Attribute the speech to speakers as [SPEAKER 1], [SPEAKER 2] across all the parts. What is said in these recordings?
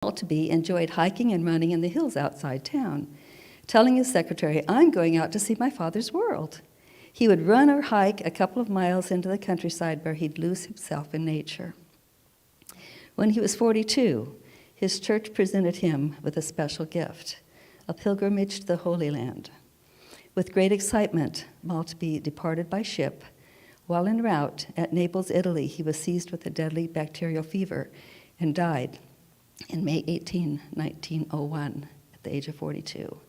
[SPEAKER 1] Maltby enjoyed hiking and running in the hills outside town, telling his secretary, "I'm going out to see my father's world." He would run or hike a couple of miles into the countryside where he'd lose himself in nature. When he was 42, his church presented him with a special gift, a pilgrimage to the Holy Land. With great excitement, Maltby departed by ship. While en route at Naples, Italy, he was seized with a deadly bacterial fever and died in May 18, 1901, at the age of 42.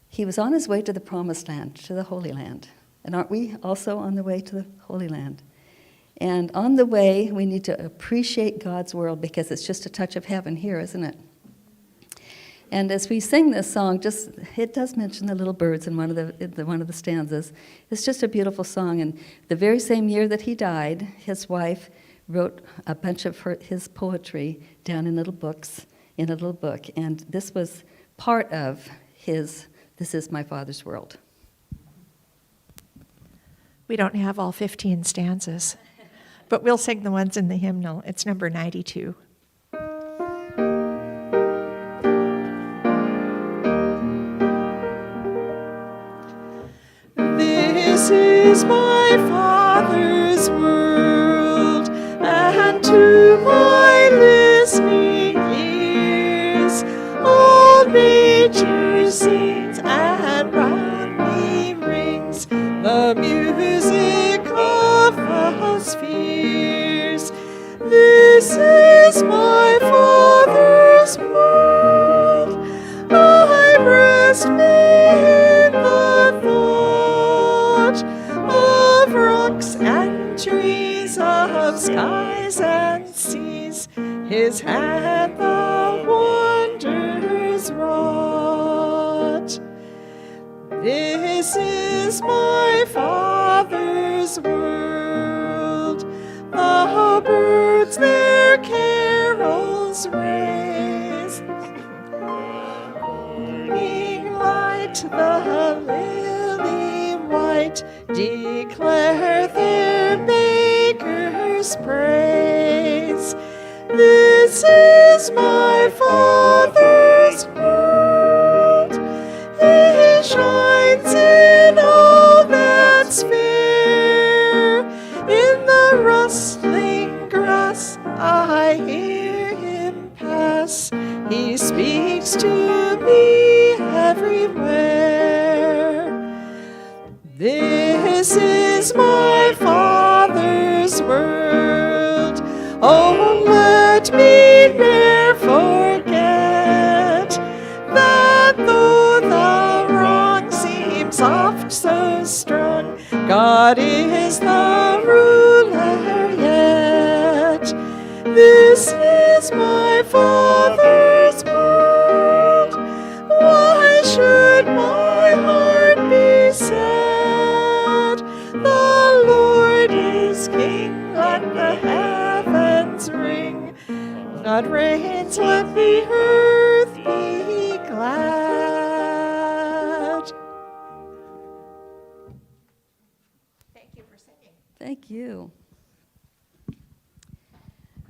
[SPEAKER 1] He was on his way to the Promised Land, to the Holy Land. And aren't we also on the way to the Holy Land? And on the way, we need to appreciate God's world because it's just a touch of heaven here, isn't it? And as we sing this song, it does mention the little birds in one of the stanzas. It's just a beautiful song. And the very same year that he died, his wife wrote a bunch of his poetry down in little books, in a little book. And this was part of his "This Is My Father's World."
[SPEAKER 2] We don't have all 15 stanzas, but we'll sing the ones in the hymnal. It's number 92. This is my Father's world, and to my listening ears all nature sings, and round me rings the music of the spheres. This is my Father's world. I rest me in the thought of rocks and trees, of skies and seas. His hand the wonders wrought. This is my Father's world. The birds their carols raise. Morning light, the lily white, declare their Maker's praise. This is my Father's world. He shines in all that's fair. In the rustling grass I hear him pass. He speaks to me everywhere. This is my Father's world. Oh, let me ne'er forget that though the wrong seems oft so strong, God is the ruler yet. This is my Father's world. Why should my heart be sad? The Lord is King, let the heavens ring. God reigns, let the earth be glad. Thank you for singing.
[SPEAKER 1] Thank you.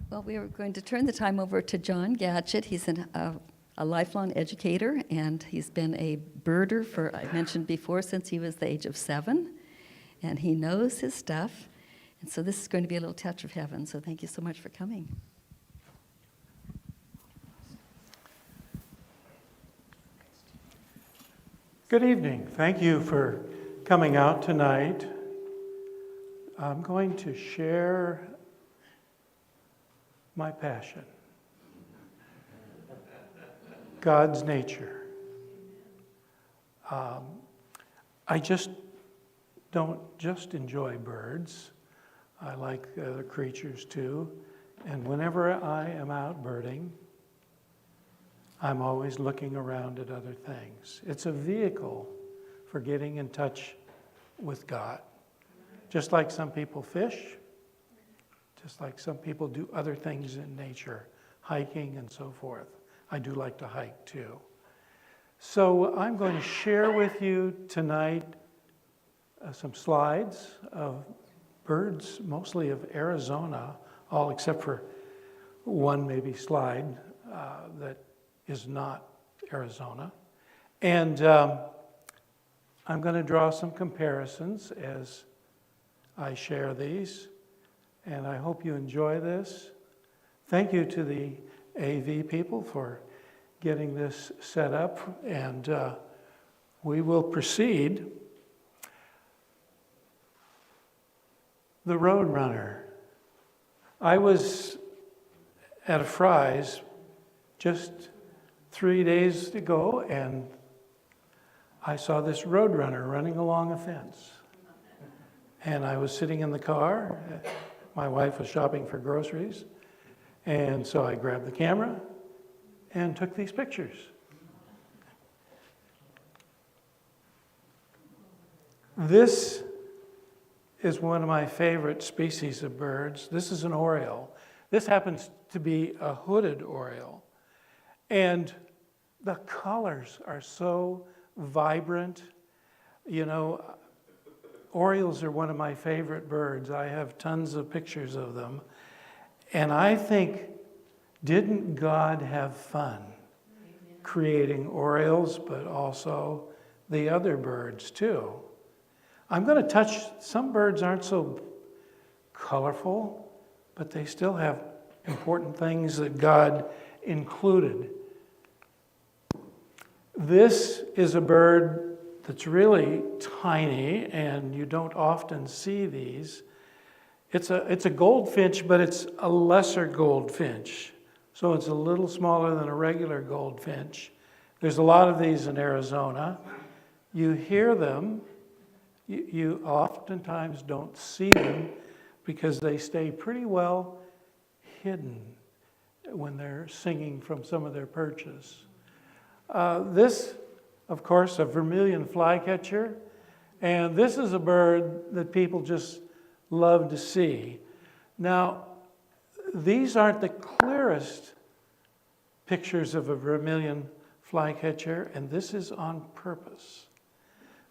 [SPEAKER 1] Well, we are going to turn the time over to John Gatchett. He's a lifelong educator, and he's been a birder for, I mentioned before, since he was the age of 7. And he knows his stuff. And so this is going to be a little touch of heaven. So thank you so much for coming.
[SPEAKER 3] Good evening. Thank you for coming out tonight. I'm going to share my passion, God's nature. I just don't just enjoy birds. I like the other creatures too. And whenever I am out birding, I'm always looking around at other things. It's a vehicle for getting in touch with God. Just like some people fish, just like some people do other things in nature, hiking and so forth. I do like to hike too. So I'm going to share with you tonight some slides of birds, mostly of Arizona, all except for one maybe slide that is not Arizona. And I'm going to draw some comparisons as I share these, and I hope you enjoy this. Thank you to the AV people for getting this set up, and we will proceed. The Roadrunner. I was at a Fry's just 3 days ago, and I saw this Roadrunner running along a fence. And I was sitting in the car. My wife was shopping for groceries. And so I grabbed the camera and took these pictures. This is one of my favorite species of birds. This is an oriole. This happens to be a hooded oriole. And the colors are so vibrant. You know, orioles are one of my favorite birds. I have tons of pictures of them. And I think, didn't God have fun creating orioles, but also the other birds too? I'm going to touch, some birds aren't so colorful, but they still have important things that God included. This is a bird that's really tiny, and you don't often see these. It's a goldfinch, but it's a lesser goldfinch. So it's a little smaller than a regular goldfinch. There's a lot of these in Arizona. You hear them. You oftentimes don't see them because they stay pretty well hidden when they're singing from some of their perches. This, of course, a vermilion flycatcher. And this is a bird that people just love to see. Now, these aren't the clearest pictures of a vermilion flycatcher, and this is on purpose.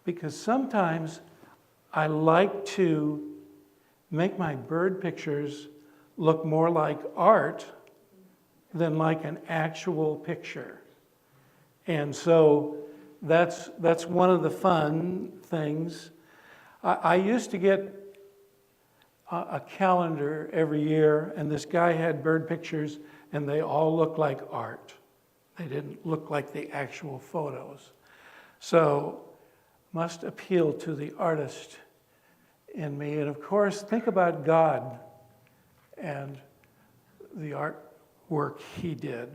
[SPEAKER 3] Because sometimes I like to make my bird pictures look more like art than like an actual picture. And so that's one of the fun things. I used to get a calendar every year, and this guy had bird pictures, and they all looked like art. They didn't look like the actual photos. So, must appeal to the artist in me. And of course, think about God and the artwork he did.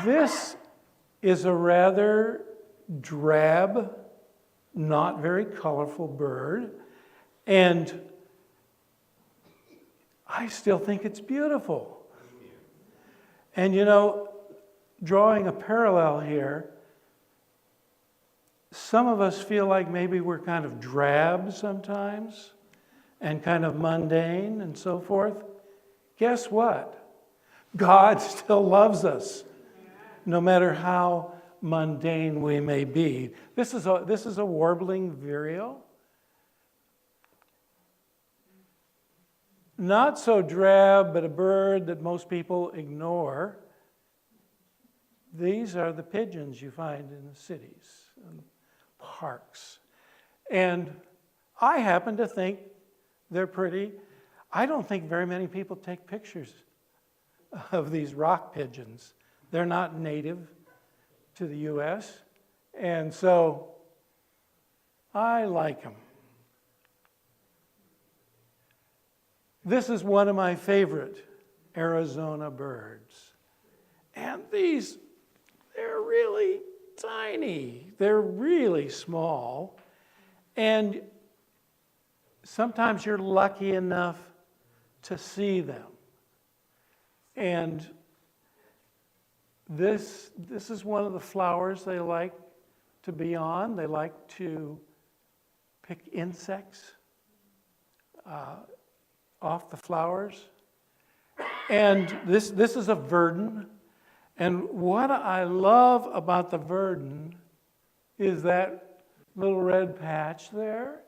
[SPEAKER 3] This is a rather drab, not very colorful bird, and I still think it's beautiful. And you know, drawing a parallel here, some of us feel like maybe we're kind of drab sometimes and kind of mundane and so forth. Guess what? God still loves us, no matter how mundane we may be. This is a warbling vireo. Not so drab, but a bird that most people ignore. These are the pigeons you find in the cities and parks. And I happen to think they're pretty. I don't think very many people take pictures of these rock pigeons. They're not native to the U.S., and so I like them. This is one of my favorite Arizona birds. And these, they're really tiny. They're really small. And sometimes you're lucky enough to see them. And this is one of the flowers they like to be on. They like to pick insects off the flowers. And this is a verdin. And what I love about the verdin is that little red patch there.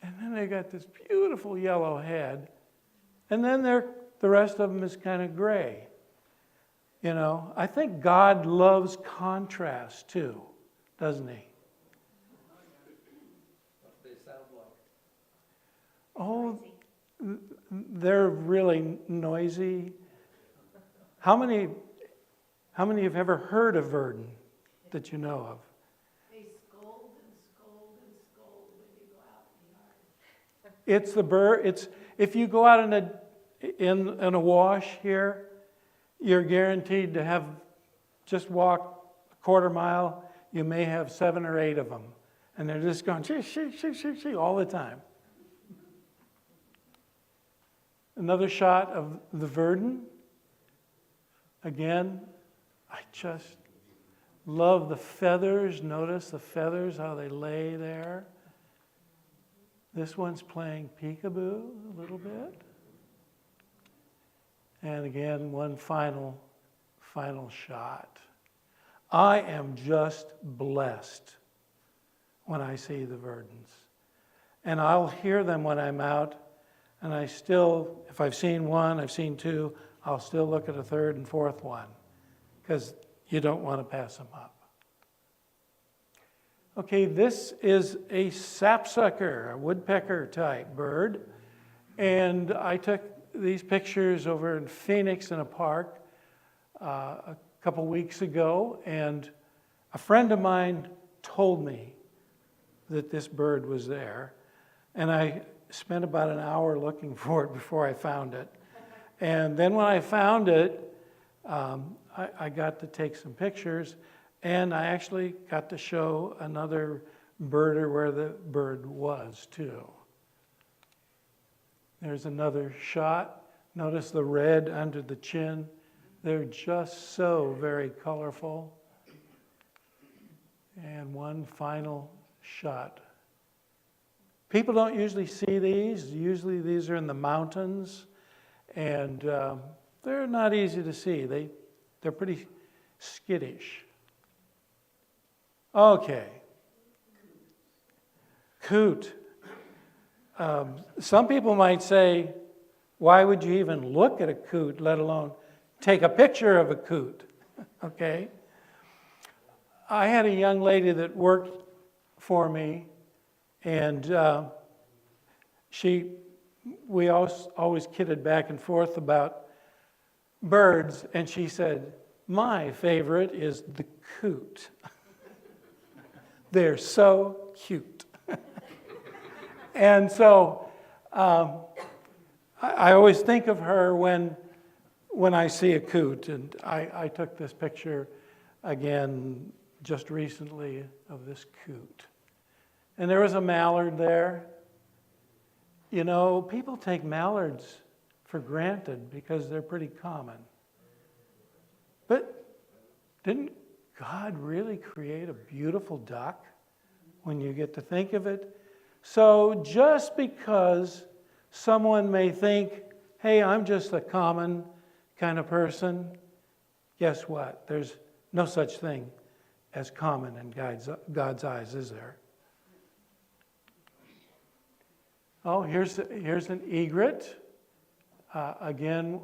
[SPEAKER 3] And then they got this beautiful yellow head. And then the rest of them is kind of gray. You know, I think God loves contrast too, doesn't he? Oh, they're really noisy. How many have ever heard a verdin that you know of?
[SPEAKER 4] They scold and scold and scold when you go out in the yard.
[SPEAKER 3] It's the bird. It's if you go out in a wash here, you're guaranteed to have just walk a quarter mile. You may have 7 or 8 of them, and they're just going shee shee shee shee shee all the time. Another shot of the verdin. Again, I just love the feathers. Notice the feathers, how they lay there. This one's playing peekaboo a little bit. And again, one final shot. I am just blessed when I see the verdins. And I'll hear them when I'm out, and I still, if I've seen one, I've seen 2, I'll still look at a 3rd and 4th one, because you don't want to pass them up. Okay, this is a sapsucker, a woodpecker type bird. And I took these pictures over in Phoenix in a park a couple weeks ago, and a friend of mine told me that this bird was there, and I spent about an hour looking for it before I found it. And then when I found it, I got to take some pictures, and I actually got to show another birder where the bird was too. There's another shot. Notice the red under the chin. They're just so very colorful. And one final shot. People don't usually see these. Usually these are in the mountains, and they're not easy to see. They're pretty skittish. Okay. Coot. Some people might say, why would you even look at a coot, let alone take a picture of a coot? Okay. I had a young lady that worked for me, and we always kidded back and forth about birds, and she said, my favorite is the coot. They're so cute. And so I always think of her when I see a coot, and I took this picture again just recently of this coot. And there was a mallard there. You know, people take mallards for granted because they're pretty common. But didn't God really create a beautiful duck when you get to think of it? So just because someone may think, hey, I'm just a common kind of person, guess what? There's no such thing as common in God's eyes, is there? Oh, here's an egret. Again,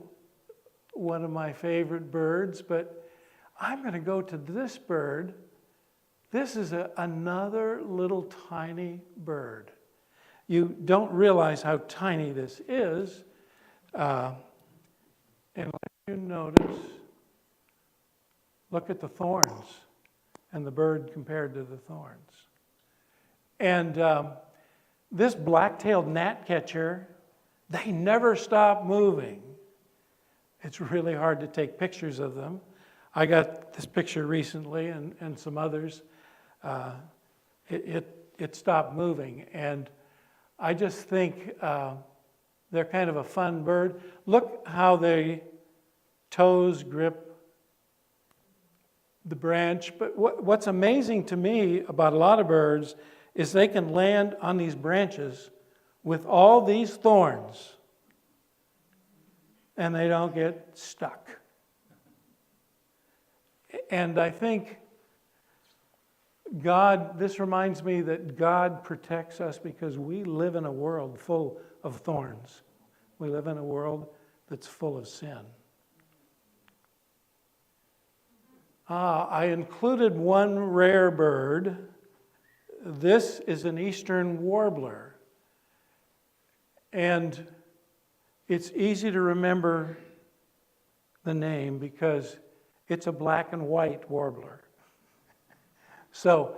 [SPEAKER 3] one of my favorite birds, but I'm going to go to this bird. This is another little tiny bird. You don't realize how tiny this is. And let you notice, look at the thorns and the bird compared to the thorns. And this black-tailed gnatcatcher, they never stop moving. It's really hard to take pictures of them. I got this picture recently and some others. It stopped moving. And I just think they're kind of a fun bird. Look how their toes grip the branch. But what's amazing to me about a lot of birds is they can land on these branches with all these thorns and they don't get stuck. And I think this reminds me that God protects us because we live in a world full of thorns. We live in a world that's full of sin. I included one rare bird. This is an eastern warbler. And it's easy to remember the name because it's a black and white warbler. So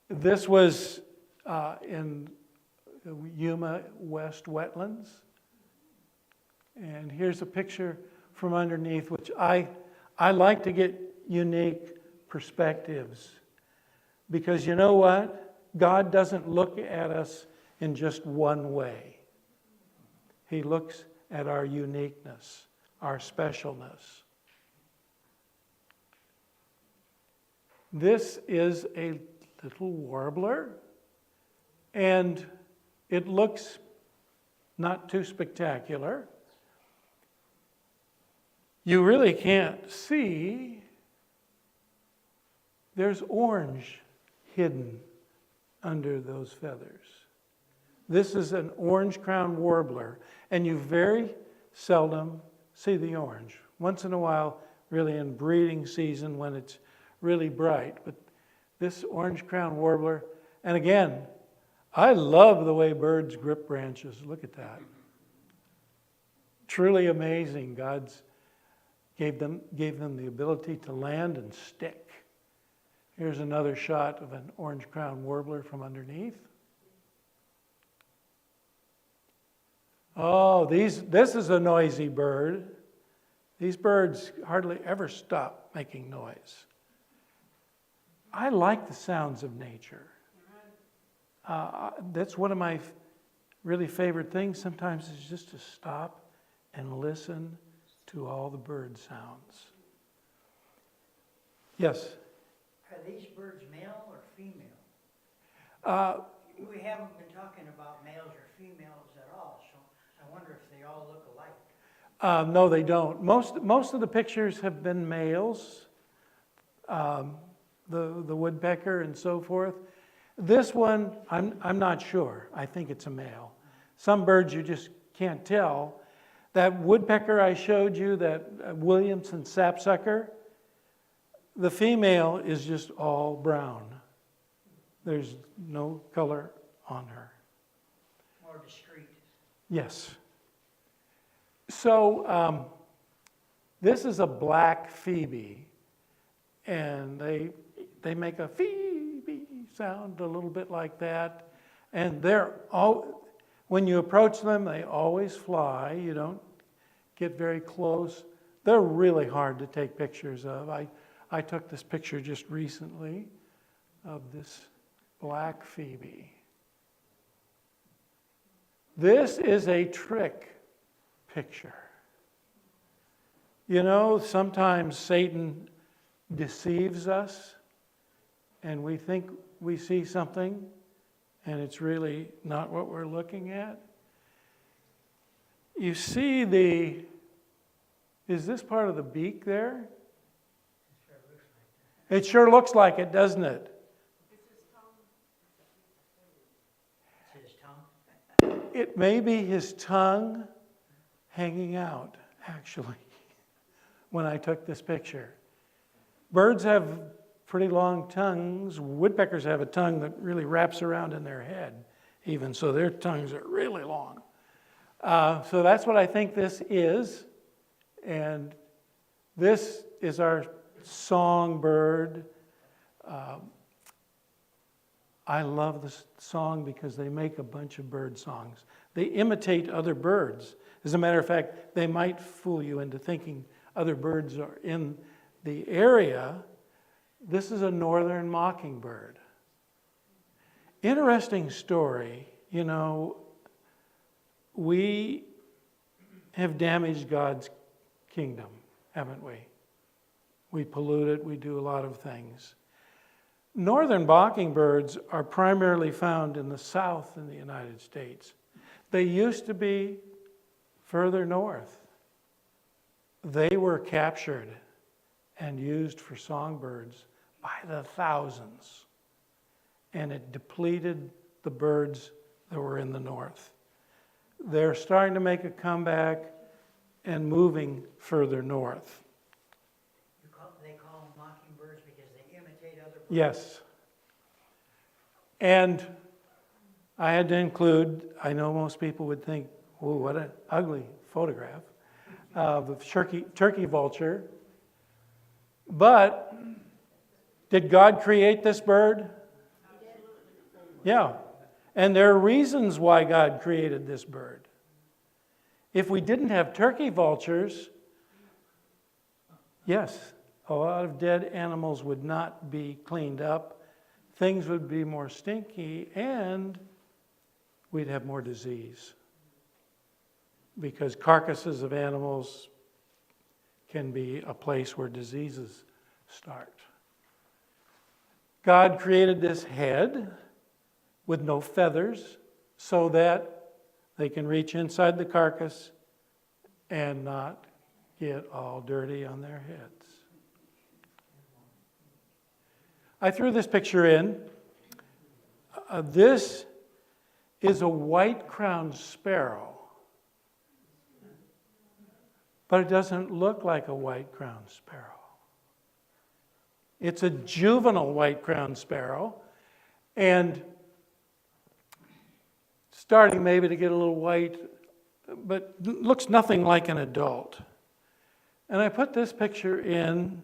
[SPEAKER 3] this was in Yuma West Wetlands. And here's a picture from underneath, which I like to get unique perspectives. Because you know what? God doesn't look at us in just one way. He looks at our uniqueness, our specialness. This is a little warbler, and it looks not too spectacular. You really can't see. There's orange hidden under those feathers. This is an orange-crowned warbler, and you very seldom see the orange. Once in a while, really in breeding season when it's really bright. But this orange-crowned warbler, and again, I love the way birds grip branches. Look at that. Truly amazing. God's gave them the ability to land and stick. Here's another shot of an orange-crowned warbler from underneath. Oh, this is a noisy bird. These birds hardly ever stop making noise. I like the sounds of nature. That's one of my really favorite things sometimes is just to stop and listen to all the bird sounds. Yes?
[SPEAKER 5] Are these birds male or female? We haven't been talking about males or females at all, so I wonder if they all look alike.
[SPEAKER 3] No, they don't. Most of the pictures have been males, the woodpecker and so forth. This one, I'm not sure. I think it's a male. Some birds you just can't tell. That woodpecker I showed you, that Williamson sapsucker, the female is just all brown. There's no color on her.
[SPEAKER 5] More discreet.
[SPEAKER 3] Yes. So this is a black phoebe, and they make a phoebe sound a little bit like that, and when you approach them, they always fly. You don't get very close. They're really hard to take pictures of. I took this picture just recently of this black phoebe. This is a trick picture. You know, sometimes Satan deceives us and we think we see something and it's really not what we're looking at. You see is this part of the beak there? It sure looks like it, doesn't it?
[SPEAKER 5] It's his tongue.
[SPEAKER 3] It may be his tongue hanging out, actually, when I took this picture. Birds have pretty long tongues. Woodpeckers have a tongue that really wraps around in their head, even, so their tongues are really long. So that's what I think this is. And this is our songbird. I love this song because they make a bunch of bird songs. They imitate other birds. As a matter of fact, they might fool you into thinking other birds are in the area. This is a northern mockingbird. Interesting story. You know, we have damaged God's kingdom, haven't we? We pollute it, we do a lot of things. Northern mockingbirds are primarily found in the south in the United States. They used to be further north. They were captured and used for songbirds by the thousands. And it depleted the birds that were in the north. They're starting to make a comeback and moving further north.
[SPEAKER 5] You
[SPEAKER 3] Yes. And I had to include, I know most people would think, oh, what an ugly photograph of a turkey vulture. But did God create this bird? Yeah. And there are reasons why God created this bird. If we didn't have turkey vultures, yes, a lot of dead animals would not be cleaned up. Things would be more stinky, and we'd have more disease. Because carcasses of animals can be a place where diseases start. God created this head with no feathers so that they can reach inside the carcass and not get all dirty on their heads. I threw this picture in. This is a white-crowned sparrow. But it doesn't look like a white-crowned sparrow. It's a juvenile white-crowned sparrow, and starting maybe to get a little white, but looks nothing like an adult. And I put this picture in,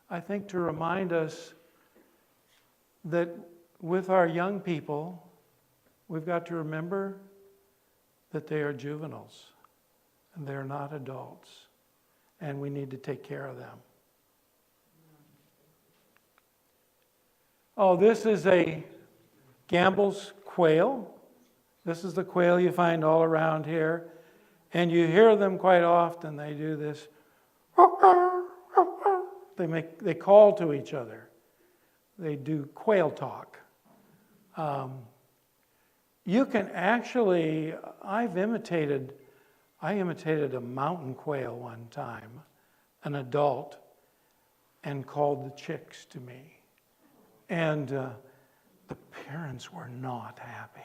[SPEAKER 3] I think, to remind us that with our young people, we've got to remember that they are juveniles and they're not adults, and we need to take care of them. Oh, this is a Gambel's quail. This is the quail you find all around here, and you hear them quite often. They do this. They call to each other. They do quail talk. You can actually, I imitated a mountain quail one time, an adult, and called the chicks to me. And the parents were not happy.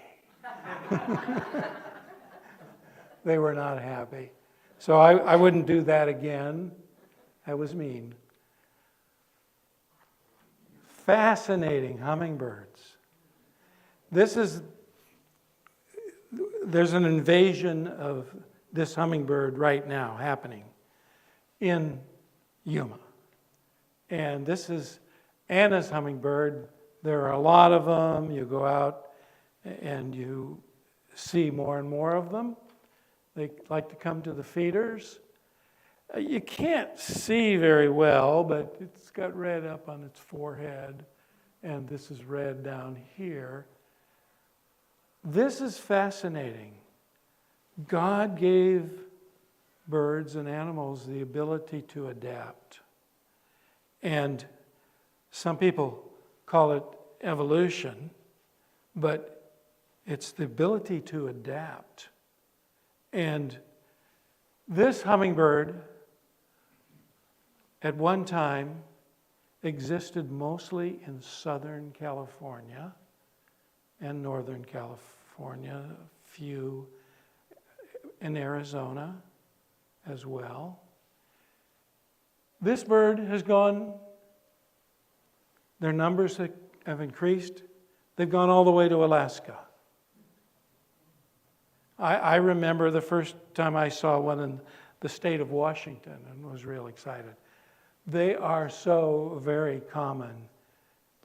[SPEAKER 3] They were not happy. So I wouldn't do that again. That was mean. Fascinating hummingbirds. There's an invasion of this hummingbird right now happening in Yuma. And this is Anna's hummingbird. There are a lot of them. You go out and you see more and more of them. They like to come to the feeders. You can't see very well, but it's got red up on its forehead, and this is red down here. This is fascinating. God gave birds and animals the ability to adapt. And some people call it evolution, but it's the ability to adapt. And this hummingbird, at one time, existed mostly in Southern California and Northern California, a few in Arizona as well. This bird has gone, their numbers have increased. They've gone all the way to Alaska. I remember the first time I saw one in the state of Washington and was real excited. They are so very common,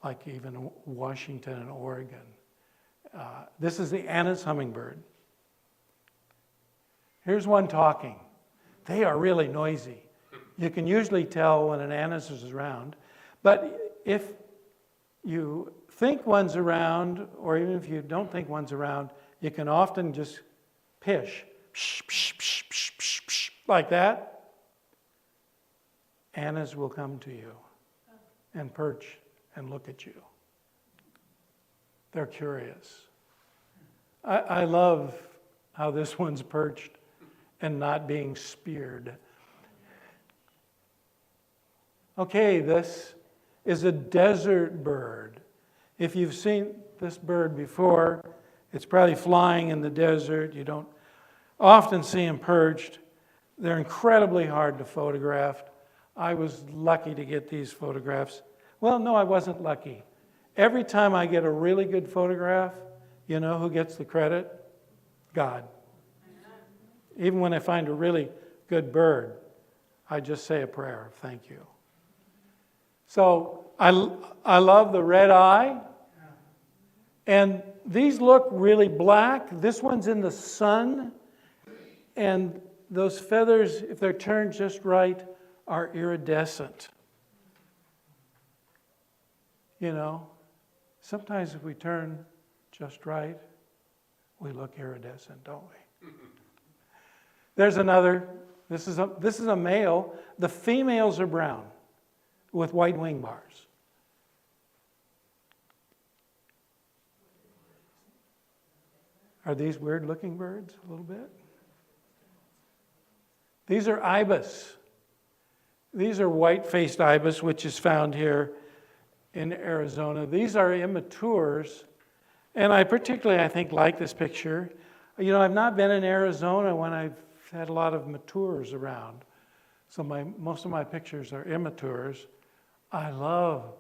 [SPEAKER 3] like even Washington and Oregon. This is the Anna's hummingbird. Here's one talking. They are really noisy. You can usually tell when an Anna's is around, but if you think one's around, or even if you don't think one's around, you can often just pish, psh, psh, psh, psh, psh, psh, like that. Annas will come to you and perch and look at you. They're curious. I love how this one's perched and not being speared. Okay, this is a desert bird. If you've seen this bird before, it's probably flying in the desert. You don't often see them perched. They're incredibly hard to photograph. I was lucky to get these photographs Well, no, I wasn't lucky. Every time I get a really good photograph, you know who gets the credit? God. Even when I find a really good bird, I just say a prayer of thank you. So I love the red eye. And these look really black. This one's in the sun. And those feathers, if they're turned just right, are iridescent. You know, sometimes if we turn just right, we look iridescent, don't we? There's another. This is a male. The females are brown with white wing bars. Are these weird looking birds a little bit? These are ibis. These are white-faced ibis, which is found here in Arizona. These are immatures, and I particularly, I think, like this picture. You know, I've not been in Arizona when I've had a lot of matures around, so most of my pictures are immatures. I love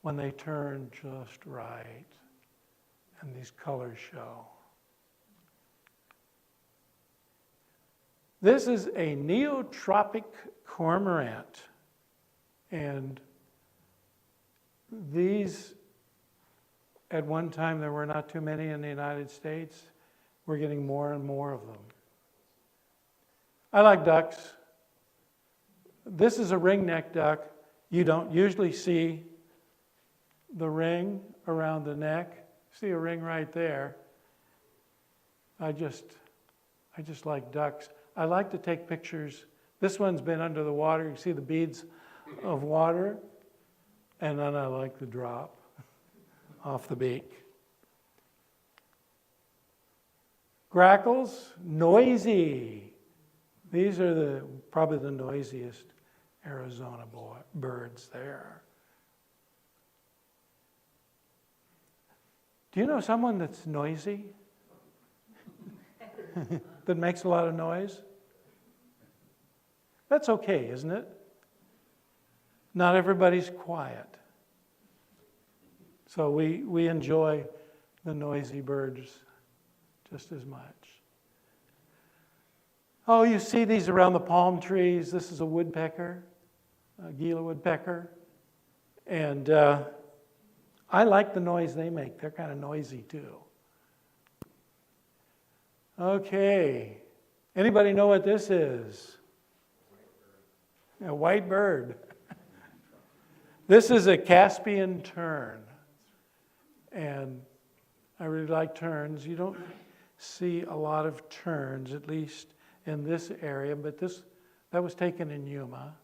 [SPEAKER 3] when they turn just right and these colors show. This is a neotropic cormorant, and these, at one time there were not too many in the United States. We're getting more and more of them. I like ducks. This is a ring-necked duck. You don't usually see the ring around the neck. See a ring right there. I just like ducks. I like to take pictures. This one's been under the water. You see the beads of water. And then I like the drop off the beak. Grackles, noisy. These are probably the noisiest Arizona birds there. Do you know someone that's noisy? That makes a lot of noise? That's okay, isn't it? Not everybody's quiet. So we enjoy the noisy birds just as much. Oh, you see these around the palm trees. This is a woodpecker, a Gila woodpecker. And I like the noise they make. They're kind of noisy too. Okay. Anybody know what this is? A white bird. This is a Caspian tern. And I really like terns. You don't see a lot of terns, at least in this area, but that was taken in Yuma.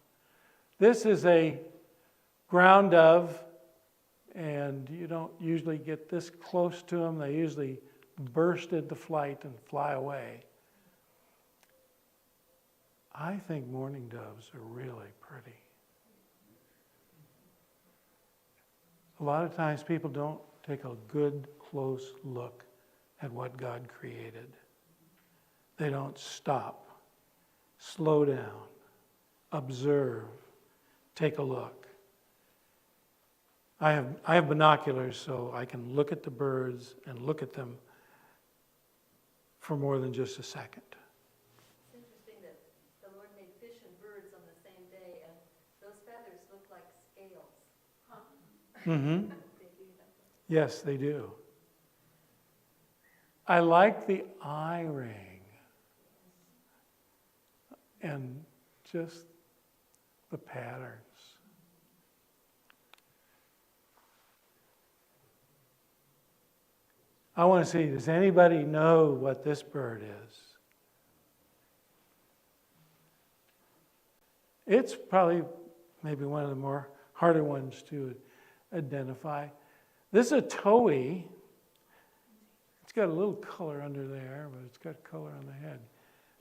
[SPEAKER 3] This is a ground dove, and you don't usually get this close to them. They usually burst into flight and fly away. I think mourning doves are really pretty. A lot of times people don't take a good, close look at what God created. They don't stop, slow down, observe, take a look. I have binoculars, so I can look at the birds and look at them for more than just a second.
[SPEAKER 1] It's interesting that the Lord made fish and birds on the same day, and those feathers look like scales.
[SPEAKER 3] Mm-hmm.
[SPEAKER 1] They do that.
[SPEAKER 3] Yes, they do. I like the eye ring and just the patterns. I want to see, does anybody know what this bird is? It's probably maybe one of the more harder ones to identify. This is a towhee. It's got a little color under there, but it's got color on the head.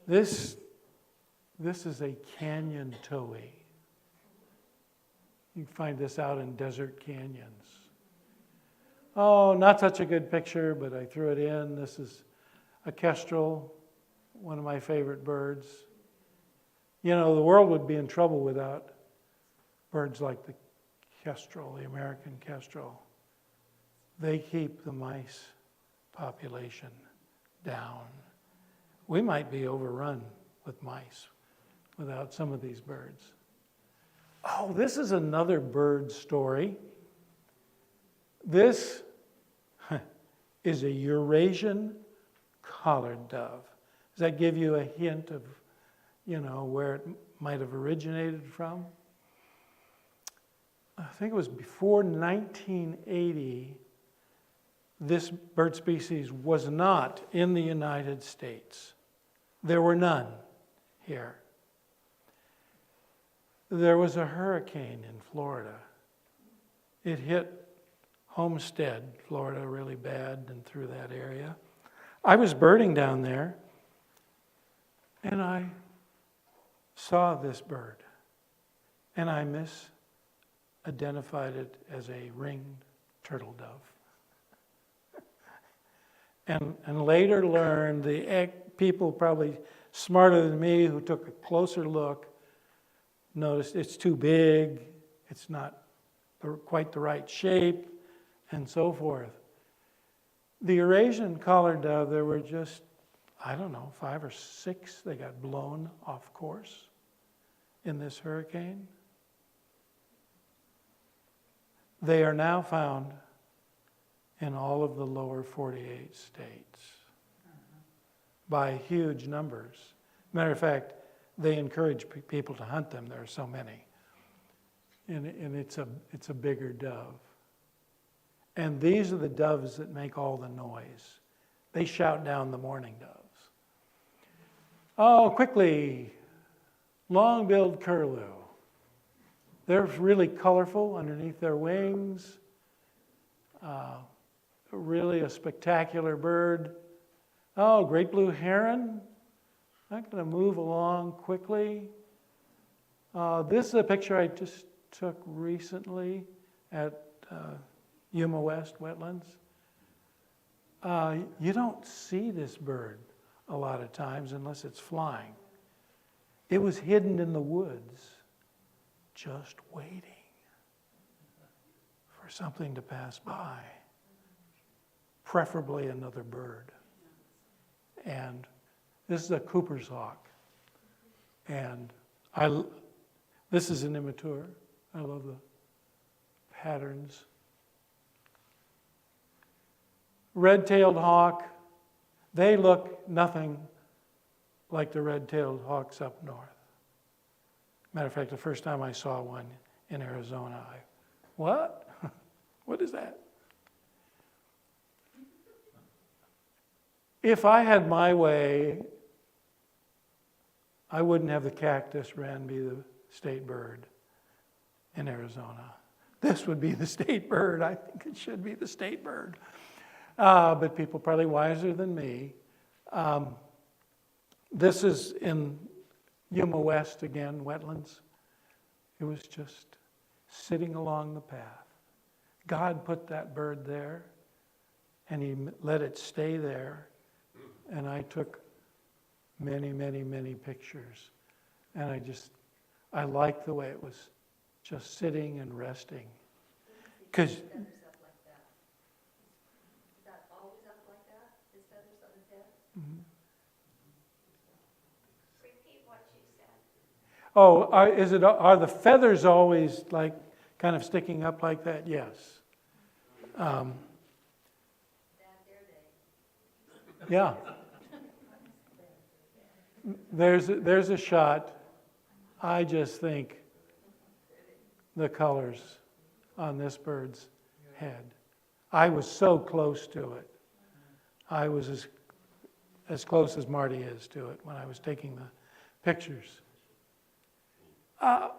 [SPEAKER 3] This is a canyon towhee. You can find this out in desert canyons. Oh, not such a good picture, but I threw it in. This is a kestrel, one of my favorite birds. You know, the world would be in trouble without birds like the kestrel, the American kestrel. They keep the mice population down. We might be overrun with mice without some of these birds. Oh, this is another bird story. This is a Eurasian collared dove. Does that give you a hint of, where it might have originated from? I think it was before 1980, this bird species was not in the United States. There were none here. There was a hurricane in Florida. It hit Homestead, Florida, really bad and through that area. I was birding down there, and I saw this bird, and I misidentified it as a ringed turtle dove. And later learned, the people probably smarter than me who took a closer look noticed it's too big, it's not quite the right shape, and so forth. The Eurasian collared dove, there were just, 5 or 6. They got blown off course in this hurricane. They are now found in all of the lower 48 states by huge numbers. Matter of fact, they encourage people to hunt them. There are so many. And it's a bigger dove. And these are the doves that make all the noise. They shout down the mourning doves. Oh, quickly, long-billed curlew. They're really colorful underneath their wings. Really a spectacular bird. Oh, great blue heron. I'm going to move along quickly. This is a picture I just took recently at Yuma West Wetlands. You don't see this bird a lot of times unless it's flying. It was hidden in the woods, just waiting for something to pass by, preferably another bird. And this is a Cooper's hawk. And this is an immature. I love the patterns. Red-tailed hawk, they look nothing like the red-tailed hawks up north. Matter of fact, the first time I saw one in Arizona, what? What is that? If I had my way, I wouldn't have the cactus wren be the state bird in Arizona. This would be the state bird. I think it should be the state bird. But people probably wiser than me. This is in Yuma West again, wetlands. It was just sitting along the path. God put that bird there, and He let it stay there. And I took many, many, many pictures. And I liked the way it was just sitting and resting. Because
[SPEAKER 1] Feathers up like that. Is that always up like that? His feathers on his head?
[SPEAKER 4] Repeat what you said.
[SPEAKER 3] are the feathers always like kind of sticking up like that? Yes.
[SPEAKER 1] Bad hair day.
[SPEAKER 3] Yeah. There's a shot. I just think the colors on this bird's head. I was so close to it. I was as close as Marty is to it when I was taking the pictures. I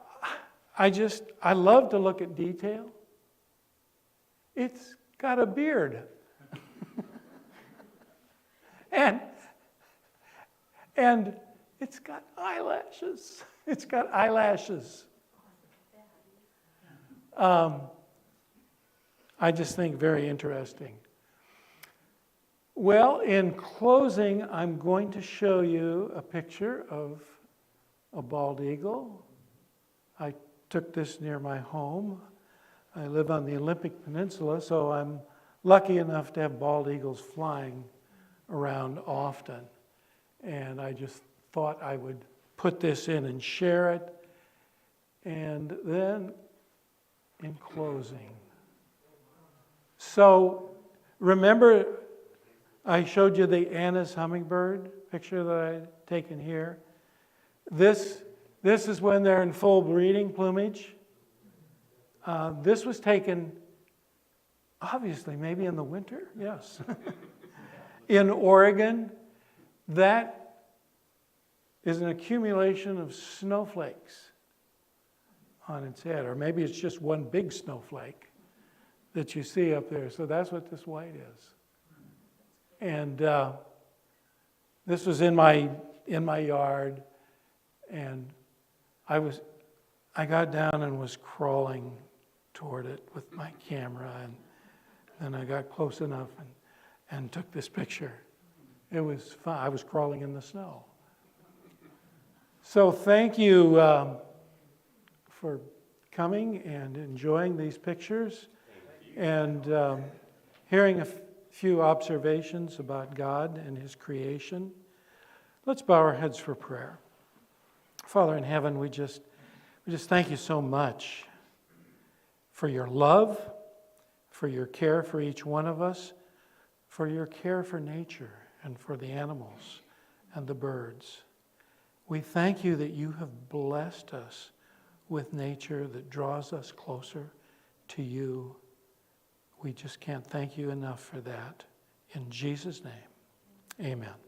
[SPEAKER 3] love to look at detail. It's got a beard. And it's got eyelashes. It's got eyelashes. I just think very interesting. Well, in closing, I'm going to show you a picture of a bald eagle. I took this near my home. I live on the Olympic Peninsula, so I'm lucky enough to have bald eagles flying around often. And I just thought I would put this in and share it. And then, in closing, so remember I showed you the Anna's hummingbird picture that I'd taken here? This is when they're in full breeding plumage. This was taken, obviously, maybe in the winter, yes. In Oregon, that is an accumulation of snowflakes on its head, or maybe it's just one big snowflake that you see up there. So that's what this white is. And this was in my yard, and I got down and was crawling toward it with my camera, and then I got close enough and took this picture. It was fun. I was crawling in the snow. So thank you for coming and enjoying these pictures and hearing a few observations about God and His creation. Let's bow our heads for prayer. Father in heaven, we just thank you so much for your love, for your care for each one of us, for your care for nature and for the animals and the birds. We thank you that you have blessed us with nature that draws us closer to you. We just can't thank you enough for that. In Jesus' name, amen.